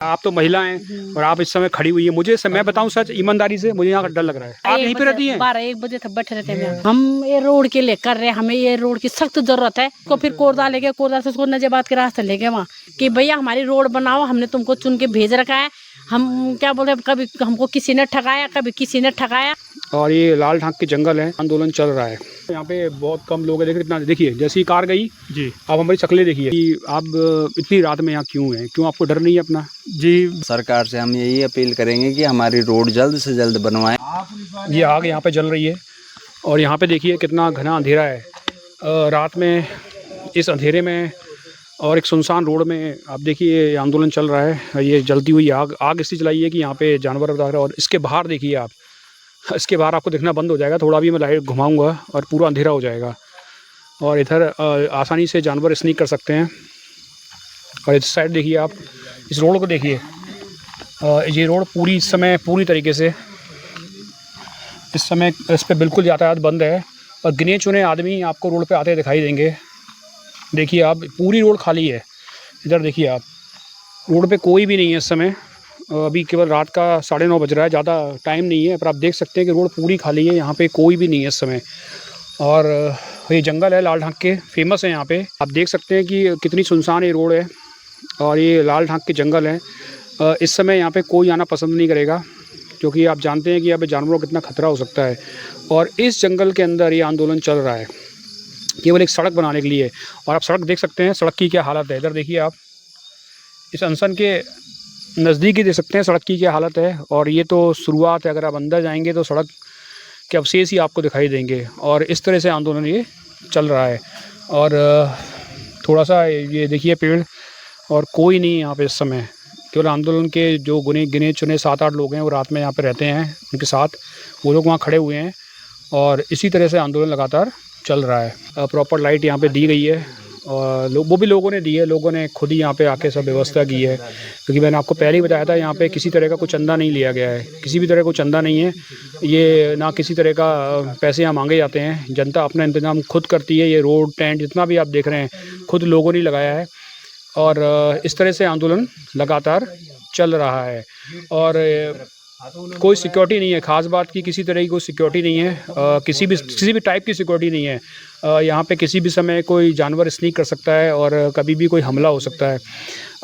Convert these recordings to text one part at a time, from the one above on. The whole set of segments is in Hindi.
आप तो महिला हैं और आप इस समय खड़ी हुई है। मैं बताऊं सच, ईमानदारी से मुझे यहाँ का डर लग रहा है। आप यहीं पे रहती हैं? 12-1 बजे तक बैठे रहते हैं। हम ये रोड के लिए कर रहे हैं, हमें ये रोड की सख्त जरूरत है। तो फिर कोरदाल ले गए, कोरदाल से उसको नजाबाद के रास्ते ले गए वहाँ कि भैया हमारी रोड बनाओ, हमने तुमको चुन के भेज रखा है। हम क्या बोले, कभी हमको किसी ने ठगाया, कभी किसी ने ठगाया। और ये लाल ढाक के जंगल है, आंदोलन चल रहा है। यहाँ पे बहुत कम लोग हैं। इतना देखिए, जैसी कार गई जी, आप हमारी शक्लें देखिए कि आप इतनी रात में यहाँ क्यों हैं? क्यों आपको डर नहीं है अपना? जी, सरकार से हम यही अपील करेंगे कि हमारी रोड जल्द से जल्द बनवाएं। ये आग यहाँ पे जल रही है और यहाँ पे देखिए कितना घना अंधेरा है। रात में इस अंधेरे में और एक सुनसान रोड में आप देखिए आंदोलन चल रहा है। ये जलती हुई आग इसलिए जलाई है कि यहाँ पे जानवर वगैरह, और इसके बाहर देखिए आप, इसके बाहर आपको दिखना बंद हो जाएगा। थोड़ा भी मैं लाइट घुमाऊंगा और पूरा अंधेरा हो जाएगा और इधर आसानी से जानवर स्नीक कर सकते हैं। और इस साइड देखिए आप, इस रोड को देखिए, ये रोड पूरी इस समय पूरी तरीके से इस समय इस पर बिल्कुल यातायात बंद है और गिने चुने आदमी आपको रोड पे आते दिखाई देंगे। देखिए आप, पूरी रोड खाली है। इधर देखिए आप, रोड पे कोई भी नहीं है इस समय। अभी केवल रात का 9:30 बज रहा है, ज़्यादा टाइम नहीं है, पर आप देख सकते हैं कि रोड पूरी खाली है। यहाँ पे कोई भी नहीं है इस समय। और ये जंगल है लाल ढाक के, फेमस है यहाँ पे। आप देख सकते हैं कि कितनी सुनसान ये रोड है और ये लाल ढाक के जंगल है। इस समय यहाँ पे कोई आना पसंद नहीं करेगा क्योंकि आप जानते हैं कि यहाँ पे जानवरों को कितना खतरा हो सकता है। और इस जंगल के अंदर ये आंदोलन चल रहा है केवल एक सड़क बनाने के लिए। और आप सड़क देख सकते हैं, सड़क की क्या हालत है। इधर देखिए आप, इस अनशन के नज़दीक ही देख सकते हैं सड़क की क्या हालत है। और ये तो शुरुआत है, अगर आप अंदर जाएंगे तो सड़क के अवशेष ही आपको दिखाई देंगे। और इस तरह से आंदोलन ये चल रहा है। और थोड़ा सा ये देखिए पेड़, और कोई नहीं यहाँ पे इस समय। केवल आंदोलन के जो गिने चुने 7-8 लोग हैं वो रात में यहाँ पे रहते हैं, उनके साथ वो लोग वहाँ खड़े हुए हैं। और इसी तरह से आंदोलन लगातार चल रहा है। प्रॉपर लाइट यहाँ पे दी गई है और वो भी लोगों ने दी है। लोगों ने खुद ही यहाँ पे आके सब व्यवस्था की है, क्योंकि मैंने आपको पहले ही बताया था यहाँ पे किसी तरह का कोई चंदा नहीं लिया गया है। किसी भी तरह का चंदा नहीं है, ये ना किसी तरह का पैसे यहाँ मांगे जाते हैं। जनता अपना इंतजाम खुद करती है। ये रोड टेंट जितना भी आप देख रहे हैं खुद लोगों ने लगाया है। और इस तरह से आंदोलन लगातार चल रहा है। और कोई सिक्योरिटी नहीं है, ख़ास बात की किसी तरह की कोई सिक्योरिटी नहीं है। किसी भी टाइप की सिक्योरिटी नहीं है। यहाँ पे किसी भी समय कोई जानवर स्नीक कर सकता है और कभी भी कोई हमला हो सकता है।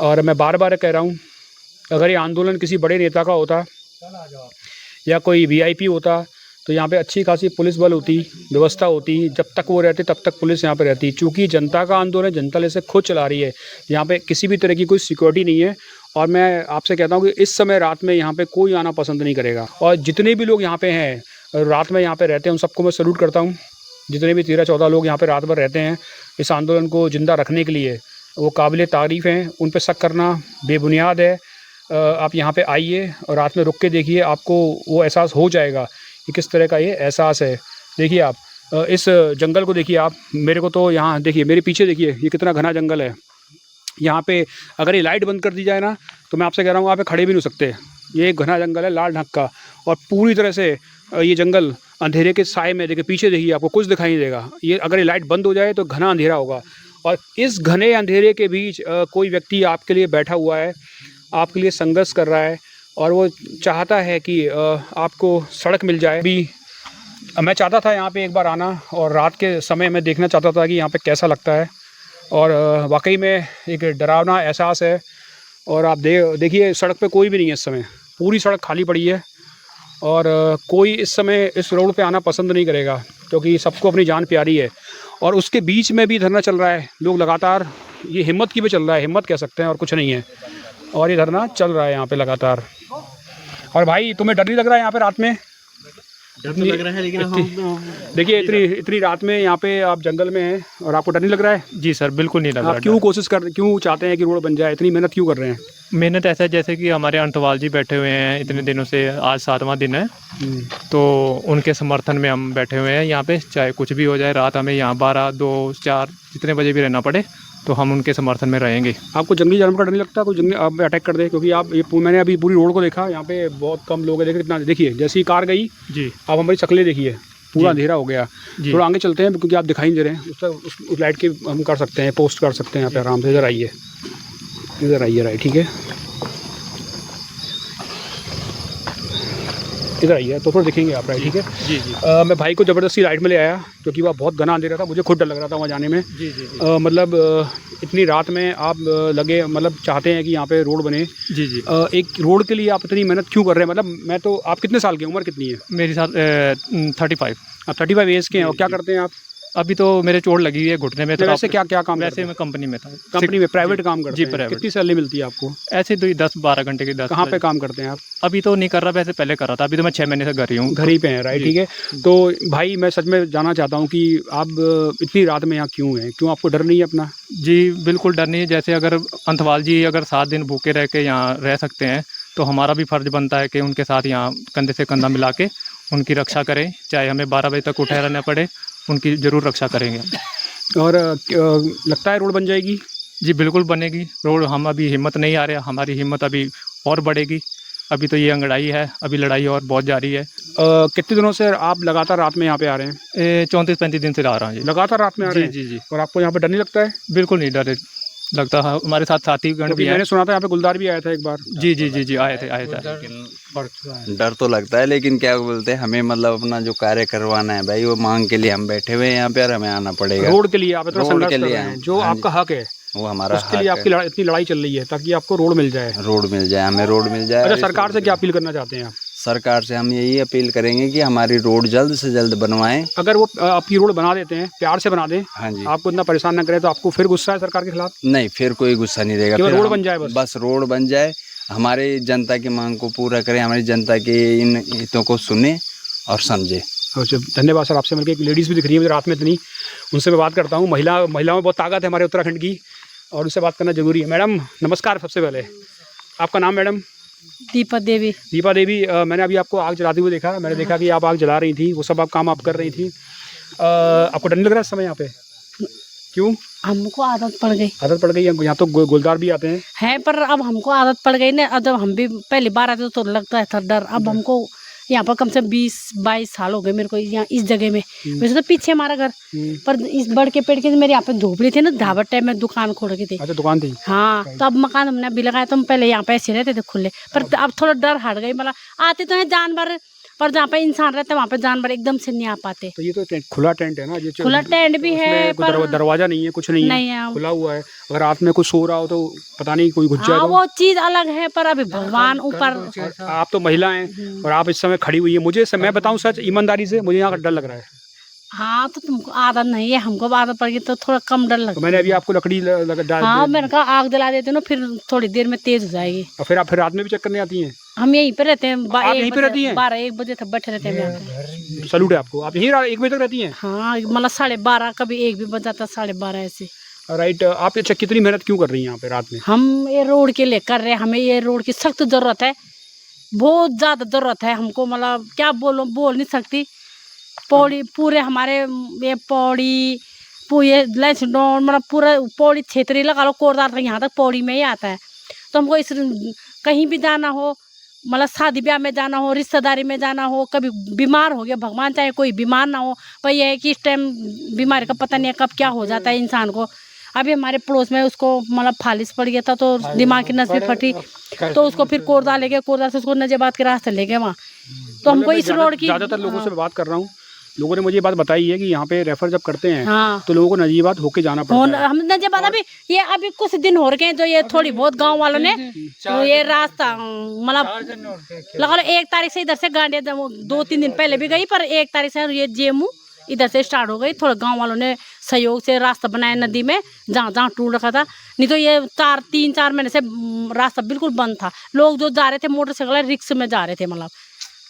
और मैं बार बार कह रहा हूँ, अगर ये आंदोलन किसी बड़े नेता का होता या कोई VIP होता तो यहाँ पे अच्छी खासी पुलिस बल होती, व्यवस्था होती। जब तक वो रहते तब तक पुलिस यहाँ पे रहती। चूँकि जनता का आंदोलन जनता इसे खुद चला रही है, यहाँ पे किसी भी तरह की कोई सिक्योरिटी नहीं है। और मैं आपसे कहता हूँ कि इस समय रात में यहाँ पे कोई आना पसंद नहीं करेगा। और जितने भी लोग यहाँ पे हैं, रात में यहाँ पे रहते हैं, उन सबको मैं सैल्यूट करता हूँ। जितने भी 13-14 लोग यहाँ पे रात भर रहते हैं इस आंदोलन को ज़िंदा रखने के लिए, वो काबिल तारीफ़ हैं। उन पर शक करना बेबुनियाद है। आप यहाँ पे आइए और रात में रुक के देखिए, आपको वो एहसास हो जाएगा कि किस तरह का ये एहसास है। देखिए आप, इस जंगल को देखिए आप। मेरे को तो यहाँ देखिए, मेरे पीछे देखिए, ये कितना घना जंगल है। यहाँ पे अगर ये लाइट बंद कर दी जाए ना, तो मैं आपसे कह रहा हूँ, यहाँ पे खड़े भी नहीं हो सकते। ये एक घना जंगल है लाल ढाक का, और पूरी तरह से ये जंगल अंधेरे के साए में, देखिए पीछे देखिए, आपको कुछ दिखाई नहीं देगा। ये अगर ये लाइट बंद हो जाए तो घना अंधेरा होगा। और इस घने अंधेरे के बीच कोई व्यक्ति आपके लिए बैठा हुआ है, आपके लिए संघर्ष कर रहा है, और वो चाहता है कि आपको सड़क मिल जाए। भी मैं चाहता था यहाँ पे एक बार आना, और रात के समय मैं देखना चाहता था कि यहाँ पे कैसा लगता है। और वाकई में एक डरावना एहसास है। और आप देखिए सड़क पे कोई भी नहीं है इस समय, पूरी सड़क खाली पड़ी है। और कोई इस समय इस रोड पे आना पसंद नहीं करेगा, क्योंकि सबको अपनी जान प्यारी है। और उसके बीच में भी धरना चल रहा है। लोग लगातार, ये हिम्मत की भी चल रहा है, हिम्मत कह सकते हैं और कुछ नहीं है। और ये धरना चल रहा है यहाँ पे लगातार। और भाई, तुम्हें डर नहीं लग रहा है यहाँ पे रात में? डर तो लग रहा है, लेकिन देखिए इतनी रात में यहाँ पे आप जंगल में हैं और आपको डर नहीं लग रहा है? जी सर, बिल्कुल नहीं लग रहा। आप क्यों चाहते हैं कि रोड बन जाए? इतनी मेहनत क्यों कर रहे हैं? मेहनत ऐसा है जैसे कि हमारे अंतवाल जी बैठे हुए हैं इतने दिनों से, आज 7वां दिन है, तो उनके समर्थन में हम बैठे हुए हैं यहाँ पे। चाहे कुछ भी हो जाए, रात हमें यहाँ 12, 2, 4 जितने बजे भी रहना पड़े, तो हम उनके समर्थन में रहेंगे। आपको जंगली जानवर का डर नहीं लगता? कोई जंगली आप अटैक कर दे? क्योंकि आप मैंने अभी पूरी रोड को देखा, यहाँ पे बहुत कम लोग हैं। देखिए जैसी कार गई जी, आप हमारी शक्लें देखिए, पूरा अंधेरा हो गया। थोड़ा आगे चलते हैं, क्योंकि आप दिखाई नहीं दे रहे हैं। उस लाइट की हम कर सकते हैं, पोस्ट कर सकते हैं यहाँ पे आराम से। इधर आइए, राइट, ठीक है। इधर आइए तो थोड़ा दिखेंगे आप, राइट, ठीक है। जी जी मैं भाई को ज़बरदस्ती राइट में ले आया क्योंकि वह बहुत घना अंधेरा था, मुझे खुद डर लग रहा था वहाँ जाने में। जी जी मतलब इतनी रात में आप लगे, मतलब चाहते हैं कि यहाँ पे रोड बने। जी जी एक रोड के लिए आप इतनी मेहनत क्यों कर रहे हैं? मतलब मैं तो, आप कितने साल के, उम्र कितनी है? मेरे साथ 35। आप 35 एज के हैं, और क्या करते हैं आप? अभी तो मेरे चोट लगी हुई है घुटने में। तो वैसे क्या क्या काम करते वैसे हैं? मैं कंपनी में था। कंपनी में प्राइवेट काम करते जी, हैं? प्राइवेट। कितनी सैलरी मिलती है आपको? ऐसे 10-12 घंटे की 10। कहाँ पे काम करते हैं आप? अभी तो नहीं कर रहा, वैसे पहले कर रहा था। अभी तो मैं 6 महीने से घर ही हूँ। घर ही पे हैं, राइट, ठीक है। तो भाई मैं सच में जानना चाहता हूँ कि आप इतनी रात में यहाँ क्यों हैं? क्यों आपको डर नहीं है अपना? जी बिल्कुल डर नहीं है। जैसे अगर अंतवाल जी अगर 7 दिन भूखे रह के यहाँ रह सकते हैं, तो हमारा भी फ़र्ज़ बनता है कि उनके साथ यहाँ कंधे से कंधा मिला के उनकी रक्षा करें। चाहे हमें 12 बजे तक उठे रहना पड़े, उनकी ज़रूर रक्षा करेंगे। और लगता है रोड बन जाएगी? जी बिल्कुल बनेगी रोड। हम अभी हिम्मत नहीं आ रहा, हमारी हिम्मत अभी और बढ़ेगी। अभी तो ये अंगड़ाई है, अभी लड़ाई और बहुत जारी है। कितने दिनों से आप लगातार रात में यहाँ पे आ रहे हैं? 34-35 दिन से आ रहा हूँ जी। लगातार रात में आ रहे जी हैं? जी जी और आपको यहाँ पे डर नहीं लगता है? बिल्कुल नहीं डर लगता है। हमारे साथ साथीगण क्योंकि भी हैं। मैंने सुना था यहाँ पे गुलदार भी आया था एक बार। जी जी जी जी आए थे। डर तो लगता है, लेकिन क्या बोलते हैं, हमें मतलब अपना जो कार्य करवाना है भाई, वो मांग के लिए हम बैठे हुए हैं यहाँ पे और हमें आना पड़ेगा। रोड के लिए आप इतना रोड संघर्ष के कर लिए रहे हैं, हम- जो हाँ आपका हक है, वो हमारा उसके लिए हक आपकी है। इतनी लड़ाई चल रही है ताकि आपको रोड मिल जाए। रोड मिल जाए, हमें रोड मिल जाए। अच्छा, सरकार से क्या अपील करना चाहते हैं आप? सरकार से हम यही अपील करेंगे कि हमारी रोड जल्द से जल्द बनवाएं। अगर वो आपकी रोड बना देते हैं, प्यार से बना दें, हाँ जी। आपको इतना परेशान ना करें, तो आपको फिर गुस्सा है सरकार के खिलाफ? नहीं, फिर कोई गुस्सा नहीं देगा। केवल फिर रोड हम- बन जाए बस। बस रोड बन जाए, हमारे जनता की मांग को पूरा करें, हमारी जनता के इन हितों को सुने और समझे। अच्छा, धन्यवाद सर। आपसे मिलकर एक लेडीज़ भी दिख रही है मुझे रात में इतनी, उनसे मैं बात करता हूँ। महिलाओं में बहुत ताकत है हमारे उत्तराखंड की, और उनसे बात करना जरूरी है। मैडम नमस्कार। सबसे पहले आपका नाम मैडम? दीपा देवी। दीपा देवी, मैंने अभी आपको आग जलाते हुए देखा। मैंने देखा कि आप आग जला रही थी, वो सब आप काम आप कर रही थी। आपको डर नहीं लग रहा है इस समय यहाँ पे? क्यों? हमको आदत पड़ गई आदत पड़ गई है? यहाँ तो गुलदार भी आते हैं। है, पर अब हमको आदत पड़ गई ना। अब जब हम भी पहली बार आते तो लगता था डर। अब हमको यहाँ पर कम से कम 20-22 साल हो गए मेरे को यहाँ इस जगह में। वैसे तो पीछे हमारा घर, पर इस बड़ के पेड़ के मेरे यहाँ पे झोपड़ी थी ना, ढाबट टाइम में दुकान खोल के थी। अच्छा, दुकान थी। हाँ, तो अब मकान हमने अभी लगाया, तो हम पहले यहाँ पे ऐसे रहते थे खुले, पर अब थोड़ा डर हट गई। मतलब आते तो हैं जानवर, पर जहाँ पे इंसान रहते हैं वहाँ पे जानवर एकदम से नहीं आ पाते। तो ये तो खुला टेंट है ना? ये खुला टेंट भी है, कोई पर दरवाजा नहीं है, कुछ नहीं नहीं है, है। खुला हुआ है। अगर रात में कुछ सो रहा हो तो पता नहीं कोई घुस जाए हाँ, तो। वो चीज अलग है, पर अभी भगवान ऊपर। आप तो महिला हैं और आप इस समय खड़ी हुई है। मुझे मैं बताऊं सच, ईमानदारी से, मुझे यहाँ का डर लग रहा है। हाँ, तो तुमको आदत नहीं है, हमको आदत पड़ गई तो थोड़ा कम डर तो लगता मैंने अभी आपको लकड़ी डाल हाँ, मैंने कहा आग जला देते ना, फिर थोड़ी देर में तेज हो जाएगी। और फिर आप रात में भी चेक करने आती हैं? हम यहीं पे रहते हैं। आप यहीं पे रहती हैं? 12-1 बजे तक बैठे रहते हैं यहाँ पे। सैल्यूट है आपको। आप यहीं 1 बजे तक रहती हैं? हाँ, मतलब 12:30, कभी 1 भी बज जाता, 12:30 ऐसे। राइट। आप अच्छा कितनी मेहनत क्यों कर रही हैं यहाँ पे रात में? हम ये रोड के लिए कर रहे हैं, हमें ये रोड की सख्त जरूरत है, बहुत ज्यादा जरूरत है हमको। मतलब क्या बोल नहीं सकती। पौड़ी पूरे हमारे ये पौड़ी पूरे लैंसडाउन, मतलब पूरा पौड़ी क्षेत्र ही लगा लो, कोरदार तक यहाँ तक पौड़ी में ही आता है। तो हमको इस कहीं भी जाना हो, मतलब शादी ब्याह में जाना हो, रिश्तेदारी में जाना हो, कभी बीमार हो गया, भगवान चाहे कोई बीमार ना हो, पर यह है कि इस टाइम बीमारी का पता नहीं है कब क्या हो जाता है इंसान को। अभी हमारे पड़ोस में उसको मतलब फालिस पड़ गया था, तो दिमाग की नस भी फटी, तो उसको फिर कोरदा ले गए, कोरदा से उसको नजेबाद के रास्ते ले गए वहाँ। तो हमको इस रोड की ज़्यादातर लोगों से बात कर रहा हूँ, लोगों ने मुझे ये बात बताई है कि यहाँ पे रेफर जब करते हैं हाँ, तो लोगों को नजीबात होके जाना पड़ता है। हम नजेबाद अभी कुछ दिन हो रखे हैं, जो ये थोड़ी बहुत गांव वालों ने तो ये रास्ता मतलब लगा लो 1 तारीख से इधर से गाड़ियाँ 2-3 दिन पहले भी गई, पर 1 तारीख से ये जेमू इधर से स्टार्ट हो गई। थोड़ा गांव वालों ने सहयोग से रास्ता बनाया नदी में, जहाँ जहाँ टूट रखा था। नहीं तो ये 3-4 महीने से रास्ता बिल्कुल बंद था। लोग जो जा रहे थे मोटरसाइकिल रिक्शा में जा रहे थे, मतलब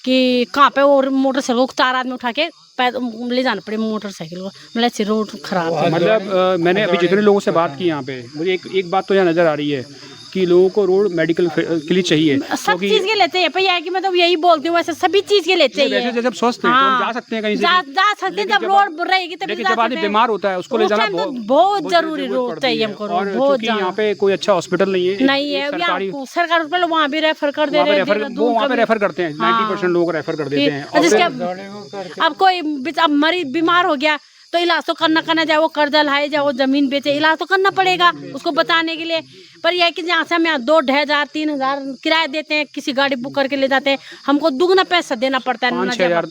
कि कहाँ पे, और मोटरसाइकिल को 4 आदमी उठा के ले जाना पड़े मोटरसाइकिल को। मतलब ऐसी रोड खराब है। मतलब मैंने अभी जितने लोगों से बात की यहाँ पे, मुझे एक बात तो यहाँ नज़र आ रही है कि लोगों को रोड मेडिकल के लिए चाहिए, सब चीज के लेते हैं भैया, कि मतलब यही बोलती हूँ, वैसे सभी चीज के लेते हैं। वैसे जब स्वस्थ हैं तो हम जा सकते हैं कहीं से, जा सकते हैं, जब रोड रहेगी तभी लेकिन जब आदमी बीमार होता है उसको ले जाना बहुत जरूरी रोड चाहिए हमको। और बहुत क्योंकि यहाँ पे कोई अच्छा हॉस्पिटल नहीं है, नहीं है, सरकारी हॉस्पिटल वहाँ भी रेफर कर दे रहे हैं, वो वहाँ पे रेफर करते हैं। 90% लोग रेफर कर देते हैं। अब कोई मरीज बीमार हो गया तो इलाज तो करना जाए, वो कर्जा लाए, जाए वो ज़मीन बेचे, इलाज तो करना पड़ेगा उसको बताने के लिए। पर यह है कि जहाँ से हम यहाँ 2,500 3,000 किराया देते हैं, किसी गाड़ी बुक करके ले जाते हैं, हमको दुगना पैसा देना पड़ता है।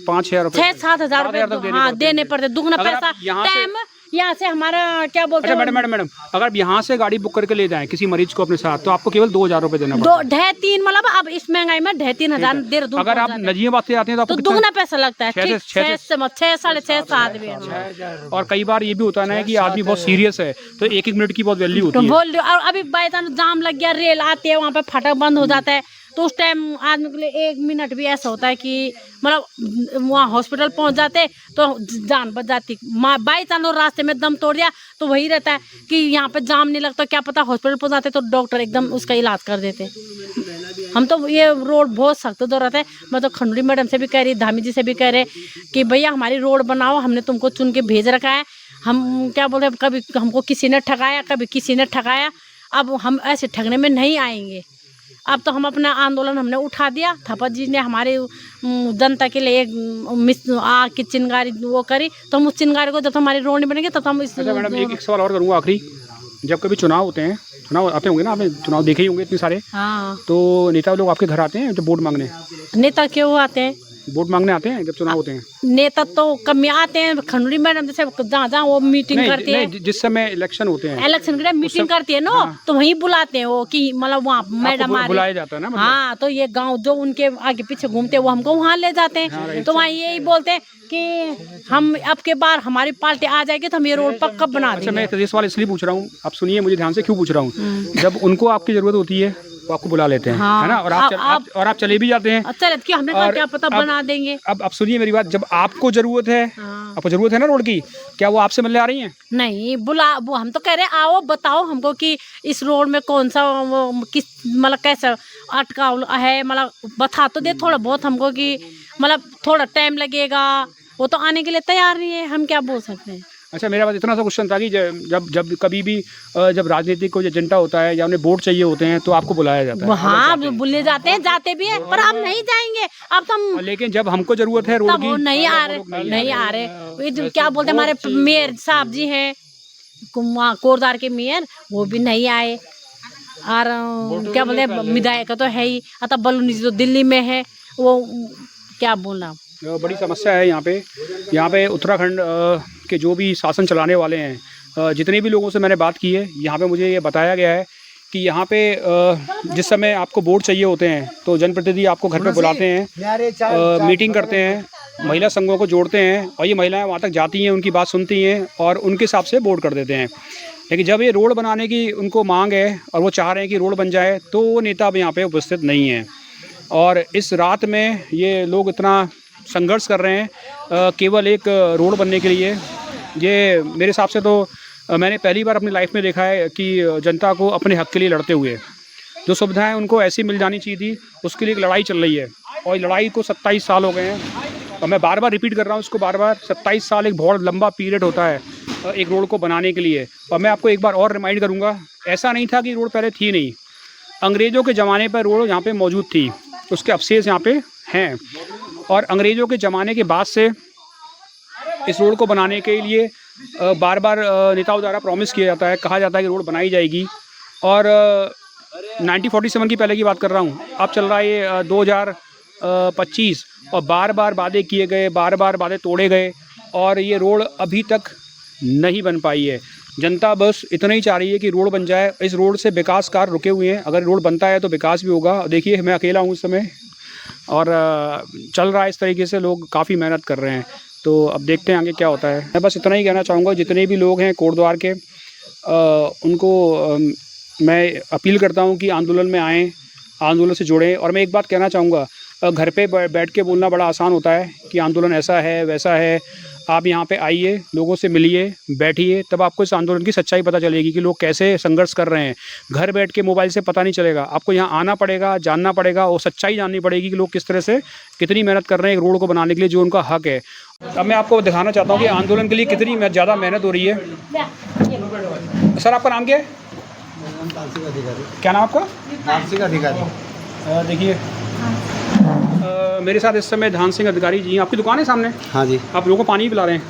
5-6 हज़ार रुपये हाँ देने पड़ते, दुगना पैसा टाइम। यहाँ से हमारा क्या बोलते हैं मैडम अगर आप यहाँ से गाड़ी बुक करके ले जाएं किसी मरीज को अपने साथ, तो आपको केवल 2,000 रुपये देना पड़ेगा। 2-3 मतलब अब इस महंगाई में 3,500 देहरादून। अगर आप नजीबाबाद से आते हैं तो आपको दुगना पैसा लगता है। 6 साढ़े 6 7 और कई बार ये भी होता है ना कि आदमी बहुत सीरियस है तो 1-1 मिनट की बहुत वैल्यू होती है। बोल रहे हो, और अभी बाई चांस जाम लग गया, रेल आती है वहाँ पे फाटक बंद हो जाता है, तो उस टाइम आदमी के लिए 1 मिनट भी ऐसा होता है कि मतलब वहाँ हॉस्पिटल पहुँच जाते तो जान बच जाती। बाई चांस रास्ते में दम तोड़ दिया तो वही रहता है कि यहाँ पे जाम नहीं लगता, क्या पता हॉस्पिटल पहुँच जाते तो डॉक्टर एकदम उसका इलाज कर देते। हम तो ये रोड बहुत सख्त ज़रूरत है। मैं तो खंडूरी मैडम से भी कह रही, धामी जी से भी कह रहे कि भैया हमारी रोड बनाओ, हमने तुमको चुन के भेज रखा है। हम क्या बोलते हैं, कभी हमको किसी ने ठगाया, कभी किसी ने ठगाया, अब हम ऐसे ठगने में नहीं आएंगे। अब तो हम अपना आंदोलन हमने उठा दिया। थापा जी ने हमारे जनता के लिए एक आग की चिंगारी वो करी, तो हम उस चिंगारी को जब हमारी रोड नहीं बनेगी तब हम इस। अच्छा मैडम एक सवाल और करूँगा आखिरी, जब कभी चुनाव होते हैं, चुनाव आते होंगे ना, आपने चुनाव देखे ही होंगे इतने सारे, हाँ, तो नेता लोग आपके घर आते हैं जब वोट मांगने? नेता क्यों आते हैं? वोट मांगने आते हैं जब चुनाव होते हैं? नेता तो कम आते हैं। खंडूरी मैडम जैसे जहाँ वो मीटिंग करती है, जिस समय इलेक्शन होते हैं, इलेक्शन के मीटिंग करती है ना, हाँ। तो वहीं बुलाते हैं वो कि मतलब वहाँ मैडम बुलाया जाता है ना, मतलब? हाँ, तो ये गांव जो उनके आगे पीछे घूमते हैं वो हमको वहाँ ले जाते हैं। हाँ, तो वहाँ यही बोलते हैं कि हम अब के बार हमारी पार्टी आ जाएगी तो हम ये रोड पक्का बना देंगे। अच्छा मैं ये सवाल इसलिए पूछ रहा हूँ, आप सुनिए मुझे ध्यान से क्यों पूछ रहा हूँ। जब उनको आपकी जरूरत होती है तो आपको बुला लेते हैं, हाँ, है ना, और आप चले भी जाते हैं। चले कि हमने कहा क्या पता बना देंगे। अब सुनिए मेरी बात, जब आपको जरूरत है, आपको जरूरत है ना रोड की, क्या वो आपसे मिलने आ रही हैं? नहीं वो हम तो कह रहे हैं आओ बताओ हमको कि इस रोड में कौन सा किस मतलब कैसा अटकाव है, मतलब बता तो दे थोड़ा बहुत हमको कि मतलब थोड़ा टाइम लगेगा। वो तो आने के लिए तैयार नहीं है, हम क्या बोल सकते हैं। अच्छा मेरा बात इतना सा क्वेश्चन था कि जब कभी भी जब राजनीतिक कोई एजेंडा होता है या उन्हें वोट चाहिए होते हैं तो आपको बुलाया जाता है? हाँ बुले जाते हैं, जाते भी है, पर हम नहीं जाएंगे अब तो। लेकिन जब हमको जरूरत है रोड की, वो नहीं आ रहे। जो क्या बोलते हैं हमारे मेयर साहब जी हैं कोरदार के मेयर, वो भी नहीं आए। और क्या बोलते हैं विधायक तो है ही, अतः बलूनी जी तो दिल्ली में है, वो क्या बोलना। बड़ी समस्या है यहाँ पे उत्तराखंड के जो भी शासन चलाने वाले हैं, जितने भी लोगों से मैंने बात की है, यहाँ पे मुझे ये बताया गया है कि यहाँ पे जिस समय आपको वोट चाहिए होते हैं तो जनप्रतिनिधि आपको घर पे बुलाते हैं, मीटिंग करते हैं, महिला संघों को जोड़ते हैं और ये महिलाएं वहाँ तक जाती हैं, उनकी बात सुनती हैं और उनके हिसाब से वोट कर देते हैं। लेकिन जब ये रोड बनाने की उनको मांग है और वो चाह रहे हैं कि रोड बन जाए, तो वो नेता अब यहाँ पे उपस्थित नहीं है। और इस रात में ये लोग इतना संघर्ष कर रहे हैं केवल एक रोड बनने के लिए। ये मेरे हिसाब से तो मैंने पहली बार अपनी लाइफ में देखा है कि जनता को अपने हक़ के लिए लड़ते हुए जो सुविधाएं उनको ऐसी मिल जानी चाहिए थी, उसके लिए एक लड़ाई चल रही है। और लड़ाई को 27 साल हो गए हैं और मैं बार बार रिपीट कर रहा हूँ इसको बार 27 साल एक बहुत लंबा पीरियड होता है एक रोड को बनाने के लिए। और मैं आपको एक बार और रिमाइंड करूँगा, ऐसा नहीं था कि रोड पहले थी नहीं, अंग्रेज़ों के ज़माने पर रोड यहाँ पर मौजूद थी, उसके अवशेष यहाँ पे हैं। और अंग्रेज़ों के ज़माने के बाद से इस रोड को बनाने के लिए बार बार नेताओं द्वारा प्रॉमिस किया जाता है, कहा जाता है कि रोड बनाई जाएगी। और 1947 की पहले की बात कर रहा हूँ, अब चल रहा है ये 2025 और बार बार वादे किए गए, बार बार वादे तोड़े गए और ये रोड अभी तक नहीं बन पाई है। जनता बस इतना ही चाह रही है कि रोड बन जाए। इस रोड से विकास कार्य रुके हुए हैं, अगर रोड बनता है तो विकास भी होगा। देखिए मैं अकेला हूँ इस समय और चल रहा है इस तरीके से, लोग काफ़ी मेहनत कर रहे हैं। तो अब देखते हैं आगे क्या होता है। मैं बस इतना ही कहना चाहूँगा, जितने भी लोग हैं कोटद्वार के उनको मैं अपील करता हूँ कि आंदोलन में आएँ, आंदोलन से जुड़ें। और मैं एक बात कहना चाहूँगा, घर पे बैठ के बोलना बड़ा आसान होता है कि आंदोलन ऐसा है वैसा है। आप यहाँ पे आइए, लोगों से मिलिए, बैठिए, तब आपको इस आंदोलन की सच्चाई पता चलेगी कि लोग कैसे संघर्ष कर रहे हैं। घर बैठ के मोबाइल से पता नहीं चलेगा, आपको यहाँ आना पड़ेगा, जानना पड़ेगा और सच्चाई जाननी पड़ेगी कि लोग किस तरह से कितनी मेहनत कर रहे हैं एक रोड को बनाने के लिए जो उनका हक है। अब मैं आपको दिखाना चाहता हूँ कि आंदोलन के लिए कितनी ज़्यादा मेहनत हो रही है। सर आपका नाम क्या है? क्या नाम आपका? धान सिंह अधिकारी। देखिए मेरे साथ इस समय धान सिंह अधिकारी जी, आपकी दुकान है सामने? हाँ जी। आप लोगों को पानी पिला रहे हैं?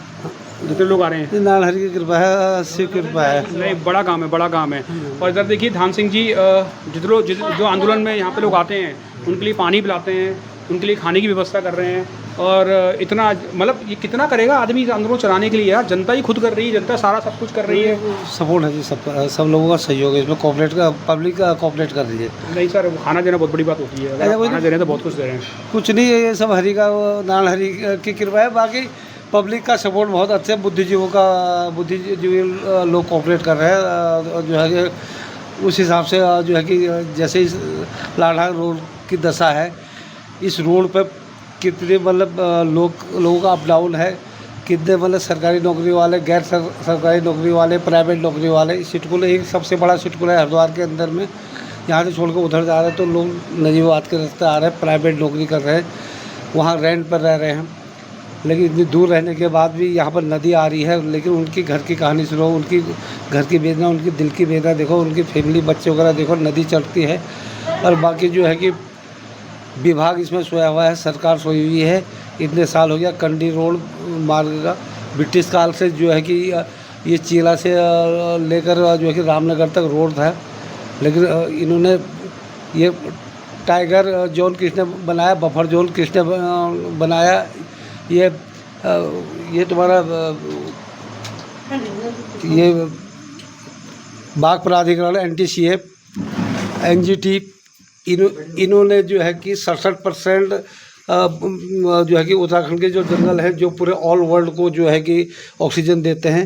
जितने लोग आ रहे हैं? नारायण की कृपा है, शिव की कृपा है। नहीं, बड़ा काम है, बड़ा काम है। और इधर देखिए धान सिंह जी जो आंदोलन में यहाँ पे लोग आते हैं उनके लिए पानी पिलाते हैं, उनके लिए खाने की व्यवस्था कर रहे हैं। और इतना मतलब ये कितना करेगा आदमी इस आंदोलन चलाने के लिए यार? जनता ही खुद कर रही है, जनता सारा सब कुछ कर रही है। सपोर्ट है जी, सब लोगों का सहयोग है इसमें, कॉपरेट का पब्लिक का कॉपरेट कर रही है। नहीं सर, वो खाना देना बहुत बड़ी बात होती है। अगर आप खाना दे रहे हैं तो बहुत कुछ दे रहे हैं। कुछ नहीं है, ये सब हरि का नारायण हरि की कृपा है। बाकी पब्लिक का सपोर्ट बहुत अच्छा है, बुद्धिजीवी लोग कॉपरेट कर रहे हैं। जो है कि उस हिसाब से जो है कि जैसे इस लाढ़ा रोड की दशा है, इस रोड पर कितने मतलब लोगों का अप डाउन है, कितने मतलब सरकारी नौकरी वाले, गैर सरकारी नौकरी वाले, प्राइवेट नौकरी वाले। सिटकुल एक सबसे बड़ा सिटकुल है हरिद्वार के अंदर में, यहाँ से छोड़ कर उधर जा रहे हैं तो लोग नजीबाद के रास्ते आ रहे हैं, प्राइवेट नौकरी कर रहे हैं, वहाँ रेंट पर रह रहे हैं। लेकिन इतनी दूर रहने के बाद भी यहाँ पर नदी आ रही है, लेकिन उनकी घर की कहानी सुनो, उनकी घर की वेदना, उनकी दिल की वेदना देखो, उनकी फैमिली बच्चे वगैरह देखो, नदी चढ़ती है। और बाकी जो है कि विभाग इसमें सोया हुआ है, सरकार सोई हुई है। इतने साल हो गया कंडी रोड मार्ग का, ब्रिटिश काल से जो है कि ये चीला से लेकर जो है कि रामनगर तक रोड था, लेकिन इन्होंने ये टाइगर जोन किसने बनाया, बफर जोन किसने बनाया, ये तुम्हारा ये बाघ प्राधिकरण NTCF NGT इन्होंने जो है कि 67% जो है कि उत्तराखंड के जो जंगल हैं, जो पूरे ऑल वर्ल्ड को जो है कि ऑक्सीजन देते हैं,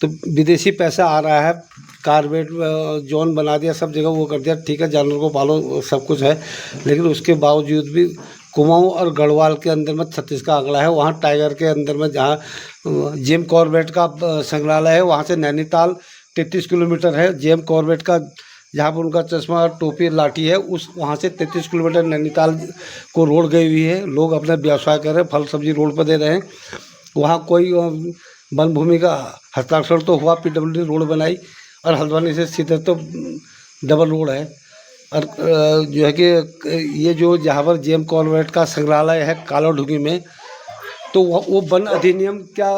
तो विदेशी पैसा आ रहा है, कार्बेट जोन बना दिया, सब जगह वो कर दिया। ठीक है, जानवर को पालो, सब कुछ है, लेकिन उसके बावजूद भी कुमाऊं और गढ़वाल के अंदर में 36 का आंकड़ा है। वहाँ टाइगर के अंदर में जहाँ जिम कॉर्बेट का संग्रहालय है, वहाँ से नैनीताल 33 किलोमीटर है। जिम कॉर्बेट का जहाँ पर उनका चश्मा, टोपी, लाठी है, उस वहाँ से 33 किलोमीटर नैनीताल को रोड गई हुई है। लोग अपना व्यवसाय कर रहे हैं, फल सब्जी रोड पर दे रहे हैं। वहाँ कोई वन भूमि का हस्ताक्षर तो हुआ, PWD रोड बनाई, और हल्द्वानी से सीधे तो डबल रोड है। और जो है कि ये जो जहाँ पर जेम कॉर्बेट का संग्रहालय है कालाढूंगी में, तो वो वन अधिनियम क्या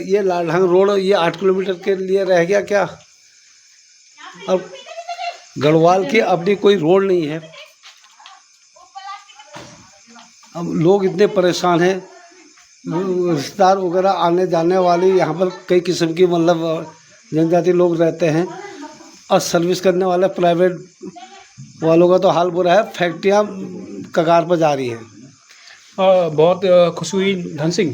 ये लाढ़ंग रोड ये 8 किलोमीटर के लिए रह गया क्या? अब गढ़वाल की अपनी कोई रोड नहीं है। अब लोग इतने परेशान हैं, रिश्तेदार वगैरह आने जाने वाली, यहाँ पर कई किस्म की मतलब जनजाति लोग रहते हैं, और सर्विस करने वाले प्राइवेट वालों का तो हाल बुरा है। फैक्ट्रियाँ कगार पर जा रही हैं। बहुत खुशी हुई धन सिंह,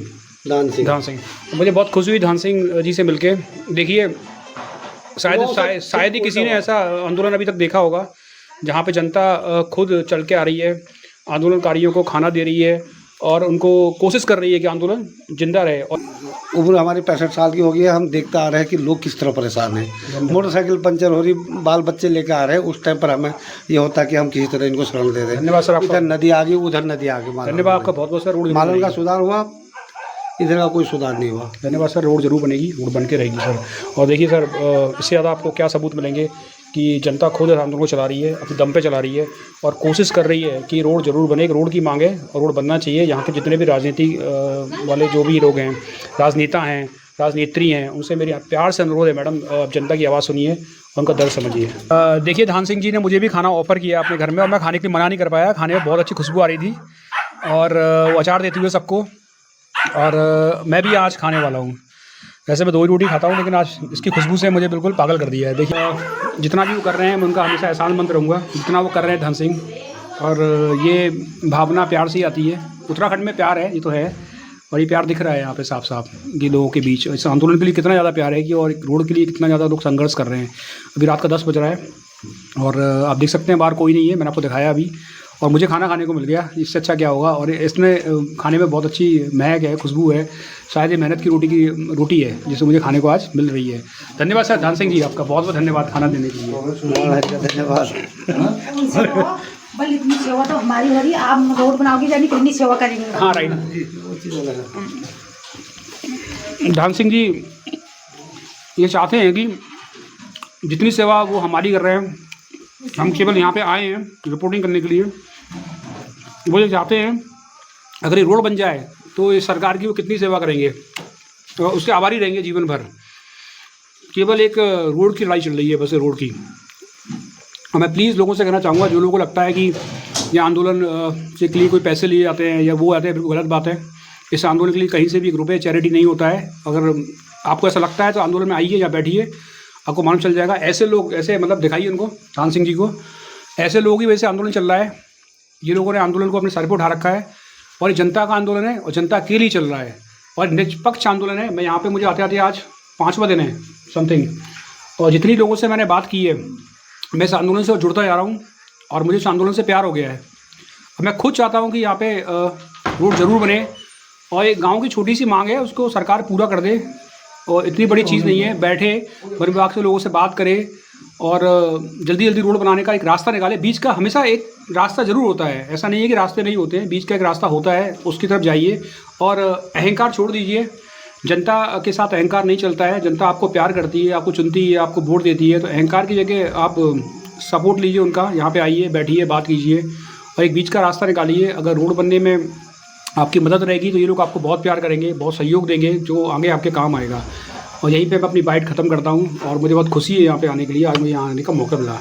मुझे बहुत खुशी हुई धन सिंह जी से मिलके। देखिए शायद ही किसी ने ऐसा आंदोलन अभी तक देखा होगा जहाँ पे जनता खुद चल के आ रही है, आंदोलनकारियों को खाना दे रही है और उनको कोशिश कर रही है कि आंदोलन जिंदा रहे। और उम्र हमारी 65 साल की हो गई है, हम देखते आ रहे हैं कि लोग किस तरह परेशान हैं। मोटरसाइकिल पंचर हो रही, बाल बच्चे लेकर आ रहे हैं, उस टाइम पर हमें ये होता है कि हम किसी तरह इनको शरण दे दें। धन्यवाद सर, इधर नदी आ गई, उधर नदी आ गई। धन्यवाद आपका बहुत बहुत सर। रोड मालन का सुधार हुआ, इधर का कोई सुधार नहीं हुआ। धन्यवाद सर, रोड जरूर बनेगी, रोड बन के रहेगी सर। और देखिए सर, इससे ज़्यादा आपको क्या सबूत मिलेंगे कि जनता खुद आंदोलन को चला रही है, अपने दम पे चला रही है और कोशिश कर रही है कि रोड जरूर बने। रोड की मांग है और रोड बनना चाहिए। यहाँ के जितने भी राजनीति वाले जो भी लोग हैं, राजनेता हैं, राजनेत्री हैं, उनसे मेरी प्यार से अनुरोध है, मैडम आप जनता की आवाज़ सुनिए, उनका दर्द समझिए। देखिए धान सिंह जी ने मुझे भी खाना ऑफ़र किया अपने घर में, और मैं खाने के लिए मना नहीं कर पाया। खाने में बहुत अच्छी खुशबू आ रही थी और वो अचार देते हुए सबको, और मैं भी आज खाने वाला हूँ। वैसे मैं 2 ही रोटी खाता हूँ, लेकिन आज इसकी खुशबू से मुझे बिल्कुल पागल कर दिया है। देखिए जितना भी वो कर रहे हैं, मैं उनका हमेशा एहसानमंद रहूँगा, जितना वो कर रहे हैं धन सिंह। और ये भावना प्यार से ही आती है। उत्तराखंड में प्यार है, ये तो है, और ये प्यार दिख रहा है यहाँ पे साफ साफ कि लोगों के बीच इस आंदोलन के लिए कितना ज़्यादा प्यार है कि, और रोड के लिए कितना ज़्यादा लोग संघर्ष कर रहे हैं। अभी रात का 10 बज रहा है और आप देख सकते हैं बाहर कोई नहीं है, मैंने आपको दिखाया अभी, और मुझे खाना खाने को मिल गया, इससे अच्छा क्या होगा। और इसमें खाने में बहुत अच्छी महक है, खुशबू है, शायद ये मेहनत की रोटी है जिससे मुझे खाने को आज मिल रही है। धन्यवाद सर धान सिंह जी, आपका बहुत बहुत धन्यवाद खाना देने के लिए। धन्यवाद। बल इतनी सेवा तो हमारी हो रही, आप रोड बनाओगे यानी कितनी सेवा करेंगे। हाँ राइट। धान सिंह जी ये चाहते हैं कि जितनी सेवा वो हमारी कर रहे हैं, हम केवल यहाँ पे आए हैं रिपोर्टिंग करने के लिए। वो ये चाहते हैं अगर ये रोड बन जाए तो इस सरकार की वो कितनी सेवा करेंगे। उसके आभारी रहेंगे जीवन भर। केवल एक रोड की लड़ाई चल रही है, बस रोड की। और मैं प्लीज़ लोगों से कहना चाहूँगा, जो लोगों को लगता है कि ये आंदोलन से के लिए कोई पैसे लिए जाते हैं या वो आते हैं, बिल्कुल गलत बात है। इस आंदोलन के लिए कहीं से भी एक रुपये चैरिटी नहीं होता है। अगर आपको ऐसा लगता है तो आंदोलन में आइए या बैठिए, आपको मालूम चल जाएगा। ऐसे लोग, ऐसे मतलब दिखाइए उनको, चांद सिंह जी को, ऐसे लोगों की वजह से आंदोलन चल रहा है। ये लोगों ने आंदोलन को अपने सर पर उठा रखा है और ये जनता का आंदोलन है और जनता के लिए चल रहा है और निष्पक्ष आंदोलन है। मैं यहाँ पे, मुझे आते आते आज 5वां दिन है समथिंग, और जितनी लोगों से मैंने बात की है, मैं इस आंदोलन से जुड़ता जा रहा हूँ और मुझे इस आंदोलन से प्यार हो गया है। मैं खुद चाहता हूँ कि यहाँ पे रोड ज़रूर बने और एक गाँव की छोटी सी मांग है, उसको सरकार पूरा कर दे। और इतनी बड़ी चीज़ नहीं है, बैठे वन विभाग से लोगों से बात करें और जल्दी जल्दी रोड बनाने का एक रास्ता निकाले। बीच का हमेशा एक रास्ता ज़रूर होता है, ऐसा नहीं है कि रास्ते नहीं होते हैं, बीच का एक रास्ता होता है, उसकी तरफ जाइए और अहंकार छोड़ दीजिए। जनता के साथ अहंकार नहीं चलता है। जनता आपको प्यार करती है, आपको चुनती है, आपको वोट देती है, तो अहंकार की जगह आप सपोर्ट लीजिए उनका। यहाँ पे आइए, बैठिए, बात कीजिए और एक बीच का रास्ता निकालिए। अगर रोड बनने में आपकी मदद रहेगी तो ये लोग आपको बहुत प्यार करेंगे, बहुत सहयोग देंगे, जो आगे आपके काम आएगा। और यहीं पे मैं अपनी बाइट ख़त्म करता हूँ और मुझे बहुत खुशी है यहाँ पे आने के लिए। आज मुझे यहाँ आने का मौका मिला।